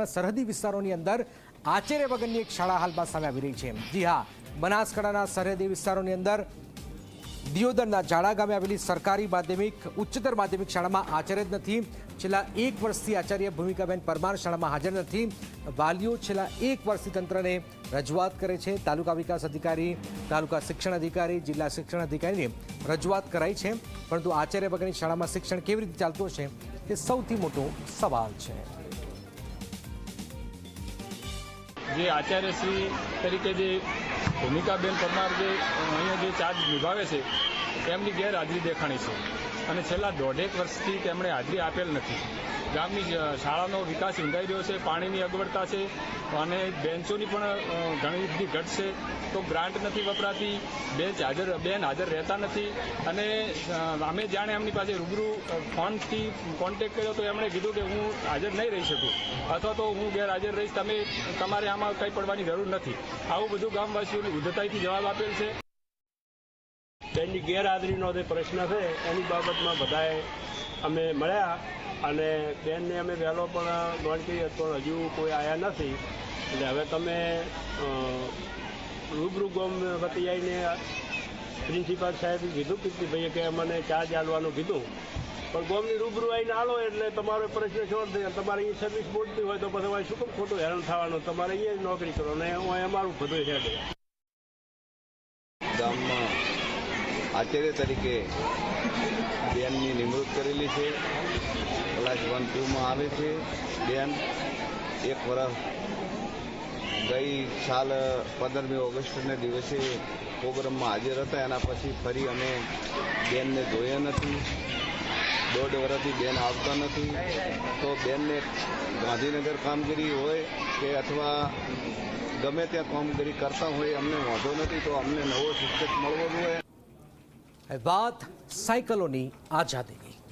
સરહદી વિસ્તારોની અંદર આચાર્ય વગરની એક શાળા હાલમાં સામે આવી રહી છે। જી હા, બનાસકાંઠાના સરહદી વિસ્તારોની અંદર દિયોદરના જાડા ગામે આવેલી સરકારી માધ્યમિક ઉચ્ચતર માધ્યમિક શાળામાં આચાર્ય જ નથી। છેલ્લા એક વર્ષથી આચાર્ય ભૂમિકાબેન પરમાર શાળામાં હાજર નથી। વાલીઓ છેલ્લા એક વર્ષથી તંત્રને રજૂઆત કરે છે। તાલુકા વિકાસ અધિકારી, તાલુકા શિક્ષણ અધિકારી, જિલ્લા શિક્ષણ અધિકારીને રજૂઆત કરાઈ છે, પરંતુ આચાર્ય વગરની શાળામાં શિક્ષણ કેવી રીતે ચાલતું હશે તે સૌથી મોટો સવાલ છે। જે આચાર્યશ્રી તરીકે જે ભૂમિકાબેન પરમાર જે અહીંયા જે ચાર્જ નિભાવે છે તેમની ગેરહાજરી દેખાણી છે અને છેલ્લા દોઢેક વર્ષથી તેમણે હાજરી આપેલ નથી। ગામની શાળાનો વિકાસ ઊંઘાઈ રહ્યો છે, પાણીની અગવડતા છે અને બેન્ચોની પણ ઘણી બધી ઘટ છે, તો ગ્રાન્ટ નથી વપરાતી, બેન હાજર રહેતા નથી અને અમે જાણે એમની પાસે રૂબરૂ ફોનથી કોન્ટેક્ટ કર્યો તો એમણે કીધું કે હું હાજર નહીં રહી શકું અથવા તો હું ગેરહાજર રહીશ, તમારે આમાં કંઈ પડવાની જરૂર નથી। આવું બધું ગામવાસીઓની ઉદ્ધતાઈથી જવાબ આપેલ છે। બેનની ગેરહાજરીનો જે પ્રશ્ન છે એની બાબતમાં બધાએ અમે મળ્યા અને બેનને અમે વહેલો પણ નોંધ કરી પણ હજુ કોઈ આવ્યા નથી। એટલે હવે તમે રૂબરૂ ગામ વતી આવીને પ્રિન્સિપાલ સાહેબે કીધું કીર્તિભાઈએ કે અમને ચાર્જ આલવાનું કીધું, પણ ગામની રૂબરૂ આવીને આલો એટલે તમારો પ્રશ્ન સોલ્વ થઈ જાય। તમારે અહીં સર્વિસ બોર્ડની હોય તો પછી અમારે શું કેમ ખોટું હેરાન થવાનું, તમારે અહીંયા જ નોકરી કરો ને અમારું બધું હેડે। ગામમાં આચાર્ય તરીકે બેનની નિમણૂક કરેલી છે, ક્લાસ 1-2માં આવે છે। બેન એક વર્ષ ગઈ સાલ 15મી ઓગસ્ટના દિવસે પ્રોગ્રામમાં હાજર હતા, એના પછી ફરી અમે બેનને જોયા નથી। દોઢ વર્ષથી બેન આવતા નથી, તો બેનને ગાંધીનગર કામગીરી હોય કે અથવા ગમે ત્યાં કામગીરી કરતા હોય અમને વાંધો નથી, તો અમને નવો શિક્ષક મળવો જોઈએ। વાત સાયકલોની આઝાદી।